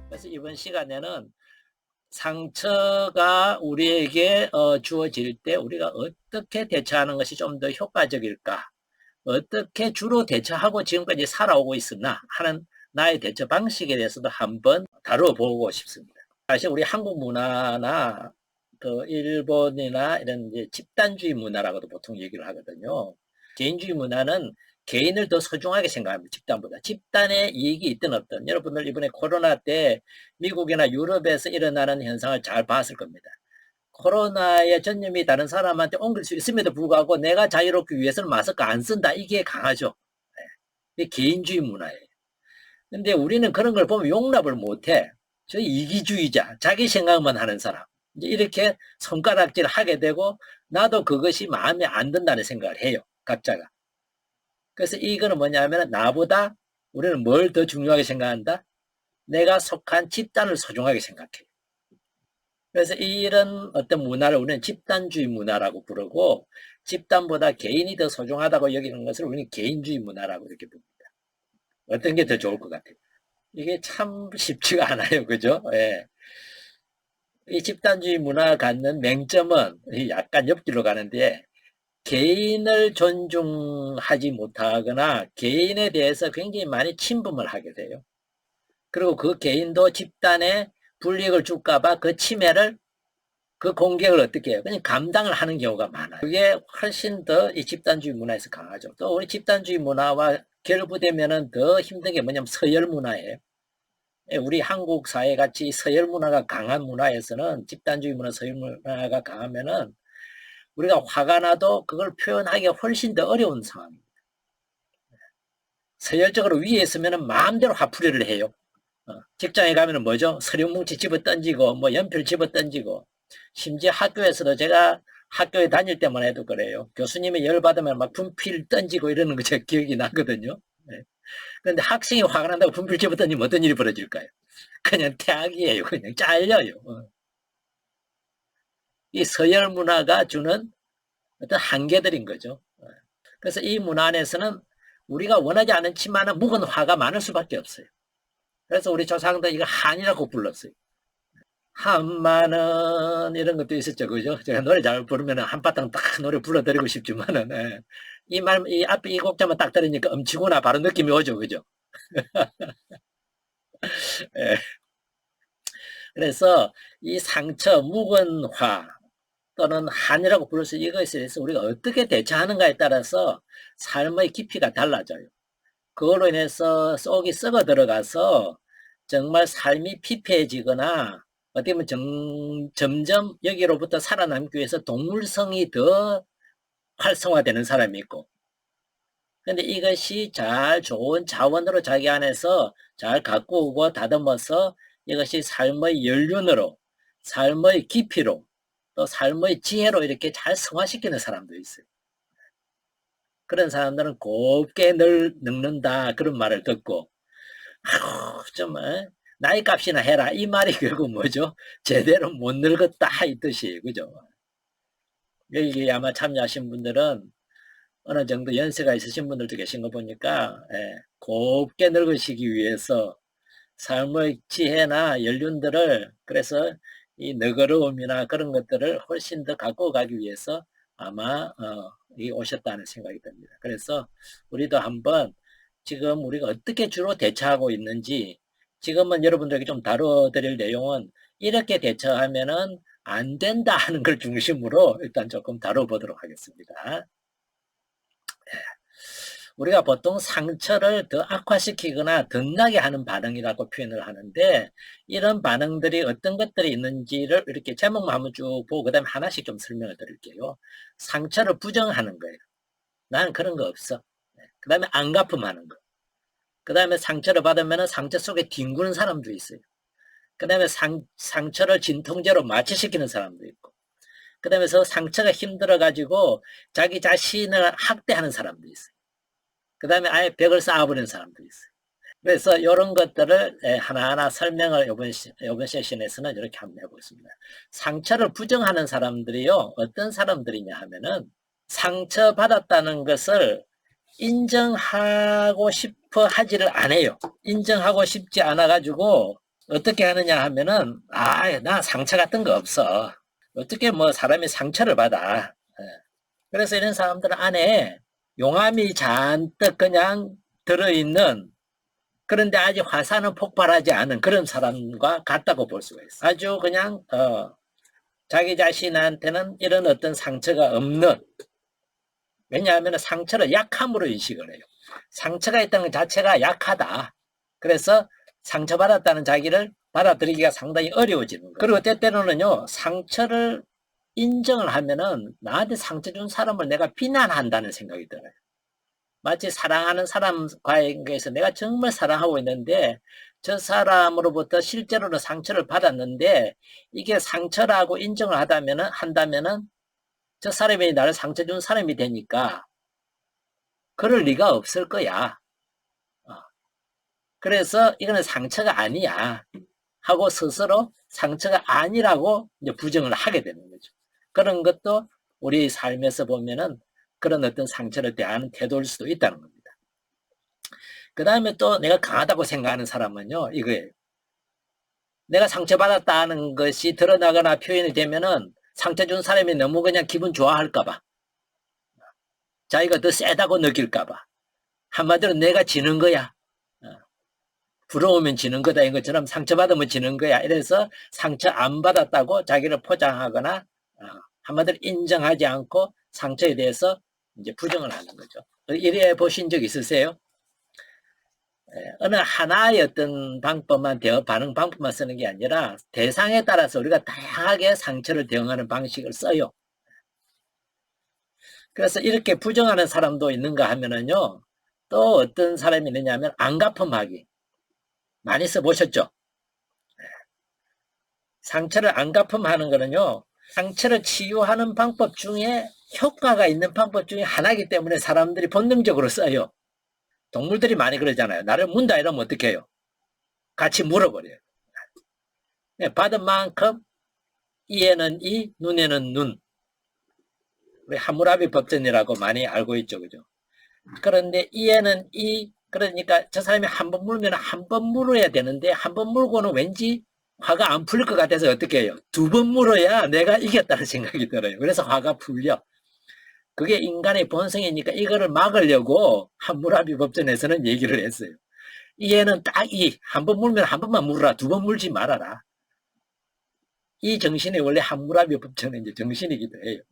그래서 이번 시간에는 상처가 우리에게 주어질 때 우리가 어떻게 대처하는 것이 좀 더 효과적일까? 어떻게 주로 대처하고 지금까지 살아오고 있었나 하는 나의 대처 방식에 대해서도 한번 다뤄보고 싶습니다. 사실 우리 한국 문화나 그 일본이나 이런 이제 집단주의 문화라고도 보통 얘기를 하거든요. 개인주의 문화는 개인을 더 소중하게 생각합니다. 집단보다. 집단의 이익이 있든 없든. 여러분들 이번에 코로나 때 미국이나 유럽에서 일어나는 현상을 잘 봤을 겁니다. 코로나의 전염이 다른 사람한테 옮길 수 있음에도 불구하고 내가 자유롭기 위해서는 마스크 안 쓴다. 이게 강하죠. 이게 개인주의 문화예요. 근데 우리는 그런 걸 보면 용납을 못해. 저 이기주의자, 자기 생각만 하는 사람. 이제 이렇게 손가락질 하게 되고 나도 그것이 마음에 안 든다는 생각을 해요. 각자가. 그래서 이거는 뭐냐면 나보다 우리는 뭘 더 중요하게 생각한다? 내가 속한 집단을 소중하게 생각해. 그래서 이런 어떤 문화를 우리는 집단주의 문화라고 부르고 집단보다 개인이 더 소중하다고 여기는 것을 우리는 개인주의 문화라고 이렇게 봅니다. 어떤 게 더 좋을 것 같아요? 이게 참 쉽지가 않아요. 그죠? 예. 이 집단주의 문화가 갖는 맹점은 약간 옆길로 가는데 개인을 존중하지 못하거나 개인에 대해서 굉장히 많이 침범을 하게 돼요. 그리고 그 개인도 집단에 불이익을 줄까봐 그 침해를 그 공격을 어떻게 해요? 그냥 감당을 하는 경우가 많아요. 그게 훨씬 더 이 집단주의 문화에서 강하죠. 또 우리 집단주의 문화와 결부되면은 더 힘든 게 뭐냐면 서열 문화예요. 우리 한국 사회 같이 서열 문화가 강한 문화에서는 집단주의 문화, 서열 문화가 강하면은 우리가 화가 나도 그걸 표현하기가 훨씬 더 어려운 상황입니다. 서열적으로 위에 있으면은 마음대로 화풀이를 해요. 직장에 가면은 뭐죠? 서류뭉치 집어 던지고, 뭐 연필 집어 던지고, 심지어 학교에서도 제가 학교에 다닐 때만 해도 그래요. 교수님이 열받으면 막 분필 던지고 이러는 거 제 기억이 나거든요. 네. 그런데 학생이 화가 난다고 분필 집어 던지면 어떤 일이 벌어질까요? 그냥 퇴학이에요. 그냥 잘려요. 이 서열 문화가 주는 어떤 한계들인 거죠. 그래서 이 문화 안에서는 우리가 원하지 않지만 묵은 화가 많을 수밖에 없어요. 그래서 우리 조상들 이거 한이라고 불렀어요. 한마는 이런 것도 있었죠. 그죠? 제가 노래 잘 부르면 한바탕 딱 노래 불러드리고 싶지만은, 예. 이 앞에 이 곡자만 딱 들으니까 엄치구나 바로 느낌이 오죠. 그죠? 예. 그래서 이 상처, 묵은 화 또는 한이라고 부를 수 이것에 대해서 우리가 어떻게 대처하는가에 따라서 삶의 깊이가 달라져요. 그걸로 인해서 속이 썩어 들어가서 정말 삶이 피폐해지거나 어떻게 보면 점점 여기로부터 살아남기 위해서 동물성이 더 활성화되는 사람이 있고 근데 이것이 잘 좋은 자원으로 자기 안에서 잘 가꾸고 다듬어서 이것이 삶의 연륜으로 삶의 깊이로 또 삶의 지혜로 이렇게 잘 승화시키는 사람도 있어요. 그런 사람들은 곱게 늙는다 그런 말을 듣고 좀 나이 값이나 해라 이 말이 결국 뭐죠? 제대로 못 늙었다 이 뜻이에요. 그죠? 여기 아마 참여하신 분들은 어느 정도 연세가 있으신 분들도 계신 거 보니까 곱게 늙으시기 위해서 삶의 지혜나 연륜들을 그래서 이 너그러움이나 그런 것들을 훨씬 더 갖고 가기 위해서 아마 오셨다는 생각이 듭니다. 그래서 우리도 한번 지금 우리가 어떻게 주로 대처하고 있는지 지금은 여러분들에게 좀 다뤄드릴 내용은 이렇게 대처하면은 안 된다 하는 걸 중심으로 일단 조금 다뤄보도록 하겠습니다. 우리가 보통 상처를 더 악화시키거나 더 나게 하는 반응이라고 표현을 하는데 이런 반응들이 어떤 것들이 있는지를 이렇게 제목만 한번 쭉 보고 그 다음에 하나씩 좀 설명을 드릴게요. 상처를 부정하는 거예요. 나는 그런 거 없어. 그 다음에 안갚음하는 거. 그 다음에 상처를 받으면 상처 속에 뒹구는 사람도 있어요. 그 다음에 상처를 진통제로 마취시키는 사람도 있고 그 다음에 상처가 힘들어가지고 자기 자신을 학대하는 사람도 있어요. 그 다음에 아예 벽을 쌓아버리는 사람도 있어요. 그래서 이런 것들을 하나하나 설명을 이번 세션에서는 이렇게 한번 해보겠습니다. 상처를 부정하는 사람들이요, 어떤 사람들이냐 하면은 상처받았다는 것을 인정하고 싶어 하지를 않아요. 인정하고 싶지 않아가지고 어떻게 하느냐 하면은 나 상처 같은 거 없어. 어떻게 뭐 사람이 상처를 받아. 그래서 이런 사람들 안에 용암이 잔뜩 그냥 들어있는, 그런데 아직 화산은 폭발하지 않은 그런 사람과 같다고 볼 수가 있어요. 아주 그냥 자기 자신한테는 이런 어떤 상처가 없는, 왜냐하면 상처를 약함으로 인식을 해요. 상처가 있다는 것 자체가 약하다. 그래서 상처받았다는 자기를 받아들이기가 상당히 어려워지는 거예요. 그리고 때때로는요, 상처를 인정을 하면은 나한테 상처 준 사람을 내가 비난한다는 생각이 들어요. 마치 사랑하는 사람과의 관계에서 내가 정말 사랑하고 있는데 저 사람으로부터 실제로는 상처를 받았는데 이게 상처라고 인정을 한다면은 저 사람이 나를 상처 준 사람이 되니까 그럴 리가 없을 거야. 그래서 이거는 상처가 아니야 하고 스스로 상처가 아니라고 이제 부정을 하게 되는 거죠. 그런 것도 우리 삶에서 보면은 그런 어떤 상처를 대하는 태도일 수도 있다는 겁니다. 그 다음에 또 내가 강하다고 생각하는 사람은요, 이거예요. 내가 상처받았다는 것이 드러나거나 표현이 되면은 상처 준 사람이 너무 그냥 기분 좋아할까봐, 자기가 더 세다고 느낄까봐, 한마디로 내가 지는 거야, 부러우면 지는 거다, 인 것처럼 상처받으면 지는 거야, 이래서 상처 안 받았다고 자기를 포장하거나 한마디로 인정하지 않고 상처에 대해서 이제 부정을 하는 거죠. 이래 보신 적 있으세요? 어느 하나의 어떤 방법만 반응 방법만 쓰는 게 아니라 대상에 따라서 우리가 다양하게 상처를 대응하는 방식을 써요. 그래서 이렇게 부정하는 사람도 있는가 하면은요, 또 어떤 사람이 있느냐면 안갚음하기 많이 써보셨죠? 상처를 안갚음하는 거는요, 상처를 치유하는 방법 중에 효과가 있는 방법 중에 하나이기 때문에 사람들이 본능적으로 써요. 동물들이 많이 그러잖아요. 나를 문다 이러면 어떻게 해요? 같이 물어버려요. 받은 만큼 이에는 이, 눈에는 눈. 우리 하무라비 법전이라고 많이 알고 있죠. 그죠? 그런데 이에는 이, 그러니까 저 사람이 한 번 물면 한 번 물어야 되는데 한 번 물고는 왠지 화가 안 풀릴 것 같아서 어떻게 해요? 두 번 물어야 내가 이겼다는 생각이 들어요. 그래서 화가 풀려. 그게 인간의 본성이니까 이거를 막으려고 함무라비 법전에서는 얘기를 했어요. 이에는 딱 한 번 물면 한 번만 물어라. 두 번 물지 말아라. 이 정신이 원래 함무라비 법전의 이제 정신이기도 해요.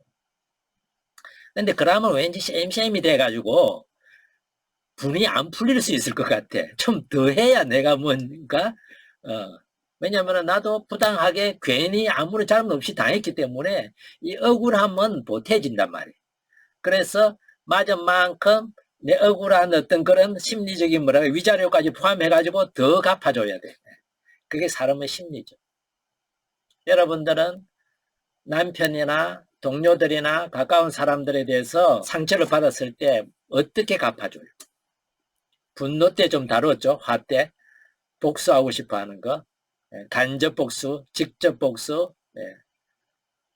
근데 그러면 왠지 쌤쌤이 돼가지고 분이 안 풀릴 수 있을 것 같아. 좀 더 해야 내가 뭔가, 왜냐면 나도 부당하게 괜히 아무런 잘못 없이 당했기 때문에 이 억울함은 보태진단 말이에요. 그래서 맞은 만큼 내 억울한 어떤 그런 심리적인 위자료까지 포함해가지고 더 갚아줘야 돼. 그게 사람의 심리죠. 여러분들은 남편이나 동료들이나 가까운 사람들에 대해서 상처를 받았을 때 어떻게 갚아줘요? 분노 때 좀 다뤘죠. 화 때. 복수하고 싶어 하는 거. 간접 복수, 직접 복수,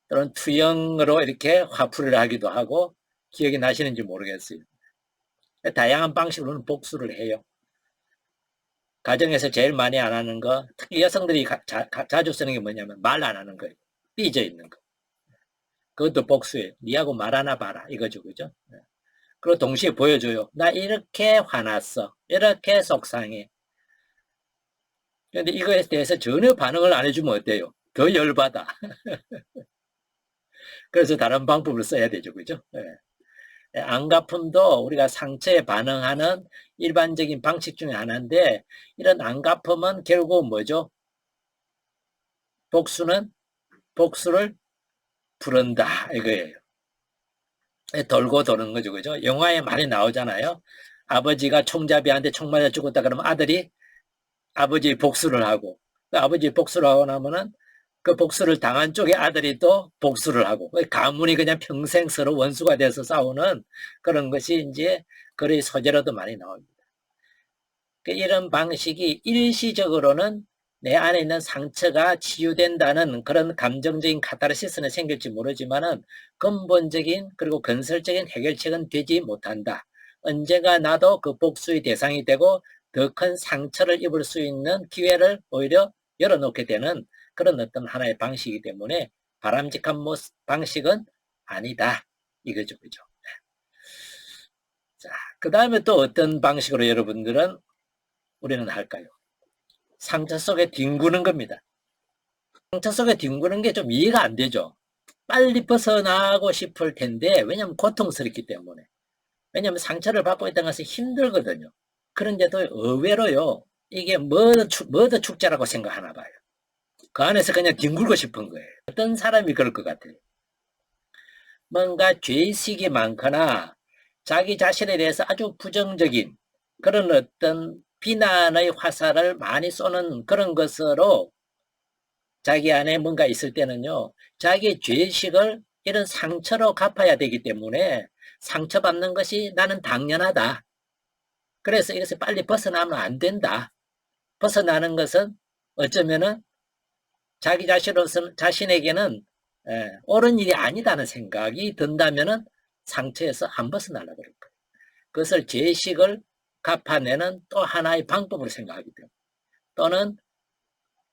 또는 투영으로 이렇게 화풀이를 하기도 하고, 기억이 나시는지 모르겠어요. 다양한 방식으로는 복수를 해요. 가정에서 제일 많이 안 하는 거, 특히 여성들이 자주 쓰는 게 뭐냐면 말 안 하는 거예요. 삐져 있는 거. 그것도 복수예요. 니하고 말 하나 봐라. 이거죠. 그죠? 그리고 동시에 보여줘요. 나 이렇게 화났어. 이렇게 속상해. 그런데 이거에 대해서 전혀 반응을 안 해주면 어때요? 더 열받아. 그래서 다른 방법을 써야 되죠. 그죠? 안갚음도 우리가 상처에 반응하는 일반적인 방식 중에 하나인데, 이런 안갚음은 결국 뭐죠? 복수를 부른다 이거예요. 돌고 도는 거죠. 그죠? 영화에 많이 나오잖아요. 아버지가 총잡이한테 총 맞아 죽었다 그러면 아들이 아버지의 복수를 하고, 그 아버지의 복수를 하고 나면은 그 복수를 당한 쪽의 아들이 또 복수를 하고, 가문이 그냥 평생 서로 원수가 돼서 싸우는 그런 것이 이제 글의 소재로도 많이 나옵니다. 이런 방식이 일시적으로는 내 안에 있는 상처가 치유된다는 그런 감정적인 카타르시스는 생길지 모르지만은 근본적인 그리고 건설적인 해결책은 되지 못한다. 언젠가 나도 그 복수의 대상이 되고 더 큰 상처를 입을 수 있는 기회를 오히려 열어놓게 되는 그런 어떤 하나의 방식이기 때문에 바람직한 방식은 아니다. 이거죠. 그죠? 자, 그 다음에 또 어떤 방식으로 여러분들은 우리는 할까요? 상처 속에 뒹구는 겁니다. 상처 속에 뒹구는 게 좀 이해가 안 되죠. 빨리 벗어나고 싶을 텐데, 왜냐하면 고통스럽기 때문에. 왜냐하면 상처를 받고 있다는 것은 힘들거든요. 그런데도 의외로요, 이게 뭐더 축제라고 생각하나 봐요. 그 안에서 그냥 뒹굴고 싶은 거예요. 어떤 사람이 그럴 것 같아요. 뭔가 죄의식이 많거나 자기 자신에 대해서 아주 부정적인 그런 어떤 비난의 화살을 많이 쏘는 그런 것으로 자기 안에 뭔가 있을 때는요, 자기의 죄의식을 이런 상처로 갚아야 되기 때문에 상처받는 것이 나는 당연하다. 그래서 이것을 빨리 벗어나면 안 된다. 벗어나는 것은 어쩌면은 자기 자신에게는 옳은 일이 아니다는 생각이 든다면은 상처에서 안 벗어나려고 그럴 거예요. 그것을 죄의식을 갚아내는 또 하나의 방법으로 생각하기 때문에, 또는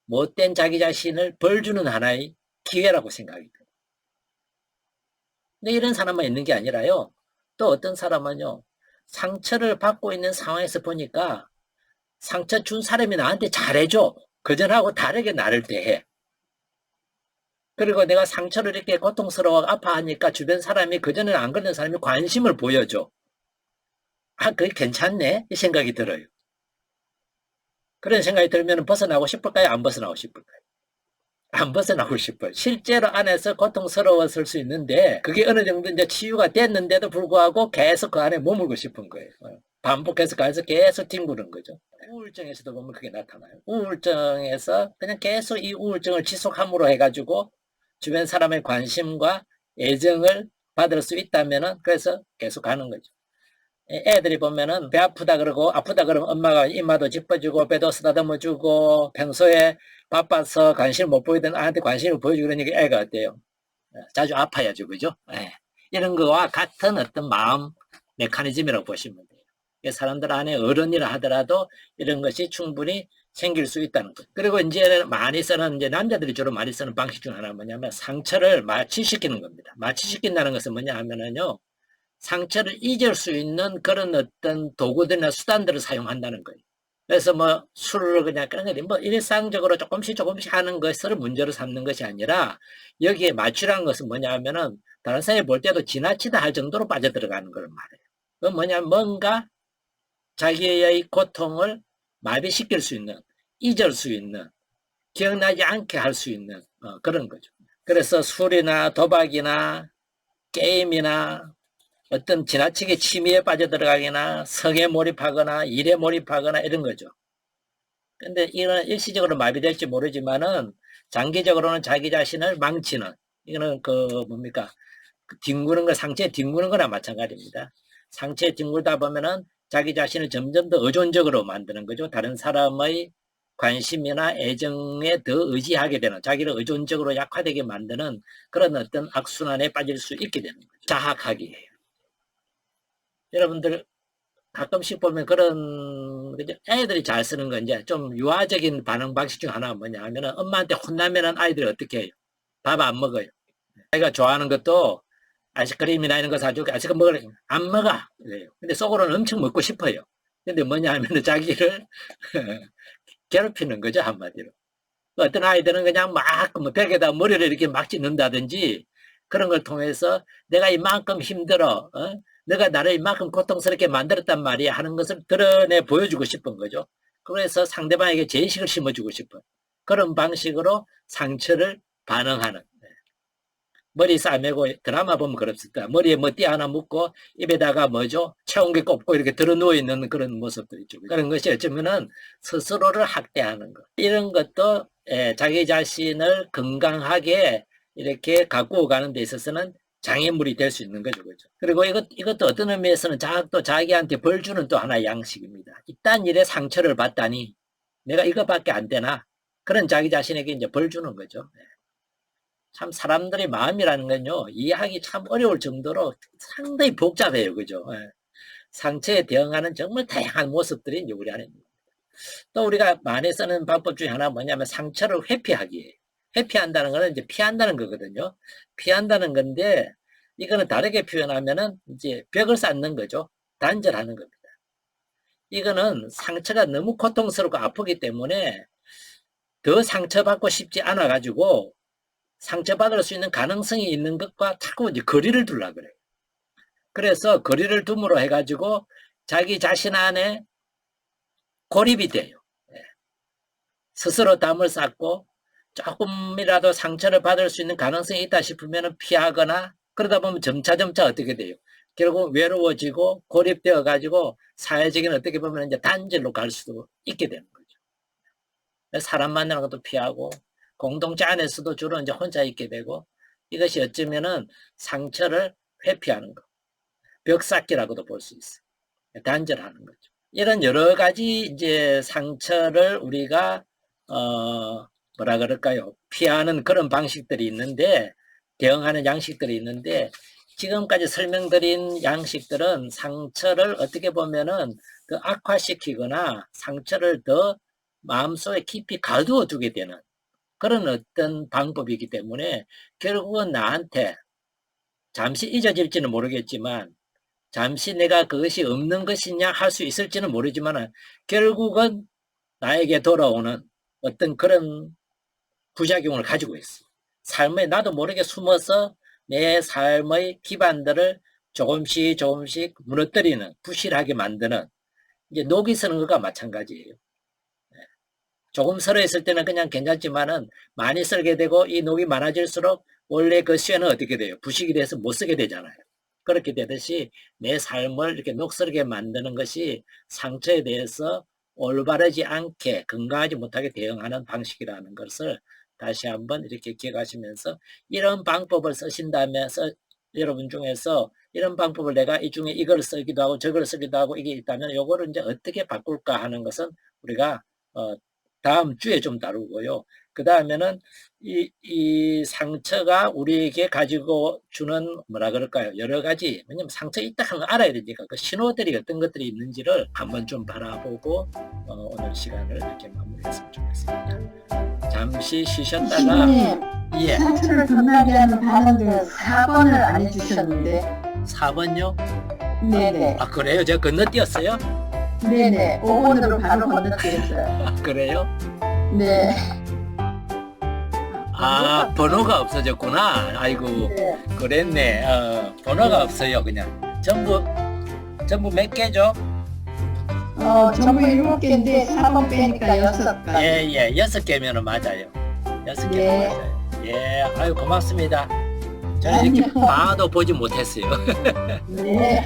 못된 자기 자신을 벌 주는 하나의 기회라고 생각하기 때문에. 근데 이런 사람만 있는 게 아니라요, 또 어떤 사람은요, 상처를 받고 있는 상황에서 보니까 상처 준 사람이 나한테 잘해줘. 그전하고 다르게 나를 대해. 그리고 내가 상처를 이렇게 고통스러워 아파하니까 주변 사람이, 그전에는 안 그런 사람이 관심을 보여줘. 아, 그게 괜찮네? 이 생각이 들어요. 그런 생각이 들면 벗어나고 싶을까요? 안 벗어나고 싶을까요? 안 벗어나고 싶어요. 실제로 안에서 고통스러웠을 수 있는데, 그게 어느 정도 이제 치유가 됐는데도 불구하고 계속 그 안에 머물고 싶은 거예요. 반복해서 가서 계속 뒹구는 거죠. 우울증에서도 보면 그게 나타나요. 우울증에서 그냥 계속 이 우울증을 지속함으로 해가지고 주변 사람의 관심과 애정을 받을 수 있다면은, 그래서 계속 가는 거죠. 애들이 보면은 배 아프다 그러고, 아프다 그러면 엄마가 이마도 짚어주고 배도 쓰다듬어주고, 평소에 바빠서 관심을 못 보이던 아한테 관심을 보여주고, 그러니까 애가 어때요? 자주 아파야죠. 그죠? 이런 거와 같은 어떤 마음 메커니즘이라고 보시면 돼요. 사람들 안에 어른이라 하더라도 이런 것이 충분히 생길 수 있다는 것. 그리고 이제 많이 쓰는, 이제 남자들이 주로 많이 쓰는 방식 중 하나는 뭐냐면 상처를 마취시키는 겁니다. 마취시킨다는 것은 뭐냐 하면은요, 상처를 잊을 수 있는 그런 어떤 도구들이나 수단들을 사용한다는 거예요. 그래서 뭐 술을 그냥 뭐 일상적으로 조금씩 하는 것을 문제로 삼는 것이 아니라, 여기에 맞추라는 것은 뭐냐 하면은 다른 사람이 볼 때도 지나치다 할 정도로 빠져들어가는 걸 말해요. 그건 뭐냐면 뭔가 자기의 고통을 마비시킬 수 있는, 잊을 수 있는, 기억나지 않게 할 수 있는 그런 거죠. 그래서 술이나 도박이나 게임이나 어떤 지나치게 취미에 빠져들어가거나 성에 몰입하거나 일에 몰입하거나 이런 거죠. 근데 이거는 일시적으로 마비될지 모르지만은 장기적으로는 자기 자신을 망치는, 이거는 뭡니까? 뒹구는 거, 상처에 뒹구는 거나 마찬가지입니다. 상처에 뒹굴다 보면은 자기 자신을 점점 더 의존적으로 만드는 거죠. 다른 사람의 관심이나 애정에 더 의지하게 되는, 자기를 의존적으로 약화되게 만드는 그런 어떤 악순환에 빠질 수 있게 되는 거죠. 자학하기예요. 여러분들 가끔씩 보면 그런, 애들이 잘 쓰는 건 이제 좀 유아적인 반응 방식 중 하나가 뭐냐 하면은, 엄마한테 혼나면은 아이들이 어떻게 해요? 밥 안 먹어요. 자기가 좋아하는 것도 아이스크림이나 이런 거 사주고, 아이스크림 먹으래. 안 먹어. 그래요. 근데 속으로는 엄청 먹고 싶어요. 근데 뭐냐 하면은 자기를 괴롭히는 거죠, 한마디로. 어떤 아이들은 그냥 막 뭐 벽에다 머리를 이렇게 막 찢는다든지, 그런 걸 통해서 내가 이만큼 힘들어, 내가 나를 이만큼 고통스럽게 만들었단 말이야 하는 것을 드러내 보여주고 싶은 거죠. 그래서 상대방에게 죄의식을 심어주고 싶은 그런 방식으로 상처를 반응하는. 머리 싸매고 드라마 보면 그렇습니다. 머리에 뭐 띠 하나 묶고 입에다가 뭐죠? 체온계 꼽고 이렇게 들어 누워 있는 그런 모습들 있죠. 그런 것이 어쩌면은 스스로를 학대하는 것. 이런 것도 자기 자신을 건강하게 이렇게 가꾸어 가는 데 있어서는 장애물이 될 수 있는 거죠. 그죠? 그리고 이것도 어떤 의미에서는 또 자기한테 벌 주는 또 하나의 양식입니다. 이딴 일에 상처를 받다니 내가 이거밖에 안 되나? 그런 자기 자신에게 이제 벌 주는 거죠. 참 사람들의 마음이라는 건요, 이해하기 참 어려울 정도로 상당히 복잡해요. 그죠? 상처에 대응하는 정말 다양한 모습들이 이제 우리 안에 있습니다. 또 우리가 많이 쓰는 방법 중에 하나 뭐냐면 상처를 회피하기예요. 회피한다는 거는 이제 피한다는 거거든요. 피한다는 건데, 이거는 다르게 표현하면은 이제 벽을 쌓는 거죠. 단절하는 겁니다. 이거는 상처가 너무 고통스럽고 아프기 때문에 더 상처받고 싶지 않아 가지고 상처받을 수 있는 가능성이 있는 것과 자꾸 이제 거리를 두려고 그래요. 그래서 거리를 둠으로 해가지고 자기 자신 안에 고립이 돼요. 스스로 담을 쌓고 조금이라도 상처를 받을 수 있는 가능성이 있다 싶으면 피하거나, 그러다 보면 점차 어떻게 돼요? 결국 외로워지고 고립되어 가지고 사회적인 어떻게 보면 이제 단절로 갈 수도 있게 되는 거죠. 사람 만나는 것도 피하고 공동체 안에서도 주로 이제 혼자 있게 되고, 이것이 어쩌면은 상처를 회피하는 거, 벽쌓기라고도 볼 수 있어요. 단절하는 거죠. 이런 여러 가지 이제 상처를 우리가 뭐라 그럴까요? 피하는 그런 방식들이 있는데, 대응하는 양식들이 있는데, 지금까지 설명드린 양식들은 상처를 어떻게 보면은 더 악화시키거나 상처를 더 마음속에 깊이 가두어 두게 되는 그런 어떤 방법이기 때문에 결국은 나한테 잠시 잊어질지는 모르겠지만, 잠시 내가 그것이 없는 것이냐 할 수 있을지는 모르지만 결국은 나에게 돌아오는 어떤 그런 부작용을 가지고 있어. 삶에 나도 모르게 숨어서 내 삶의 기반들을 조금씩 무너뜨리는, 부실하게 만드는, 이제 녹이 서는 것과 마찬가지예요. 조금 설어 있을 때는 그냥 괜찮지만은 많이 썰게 되고 이 녹이 많아질수록 원래 그 쇠는 어떻게 돼요? 부식이 돼서 못 쓰게 되잖아요. 그렇게 되듯이 내 삶을 이렇게 녹슬게 만드는 것이 상처에 대해서 올바르지 않게, 건강하지 못하게 대응하는 방식이라는 것을 다시 한번 이렇게 기억하시면서, 이런 방법을 쓰신다면 여러분 중에서 이런 방법을 내가 이 중에 이걸 쓰기도 하고 저걸 쓰기도 하고 이게 있다면 요거를 이제 어떻게 바꿀까 하는 것은 우리가 다음 주에 좀 다루고요. 그 다음에는 이 상처가 우리에게 가지고 주는 뭐라 그럴까요? 여러 가지, 왜냐면 상처 있다 하는 걸 알아야 되니까 그 신호들이 어떤 것들이 있는지를 한번 좀 바라보고 오늘 시간을 이렇게 마무리했으면 좋겠습니다. 잠시 쉬셨다가 예. 상처를 덧나게 하는 반응들 4번을 안 해주셨는데. 4번요? 네네. 아 그래요? 제가 건너뛰었어요? 네네. 5번으로 바로 건너뛰었어요. 아 그래요? 네. 아 번호가 없어졌구나. 아이고 네. 그랬네. 번호가 없어요. 그냥 전부 몇 개죠? 전부 7개인데 4번 빼니까 6개. 예, 6개면은 맞아요. 6개 네. 맞아요. 예, 아유 고맙습니다. 저는 이렇게 봐도 보지 못했어요. 네. 네.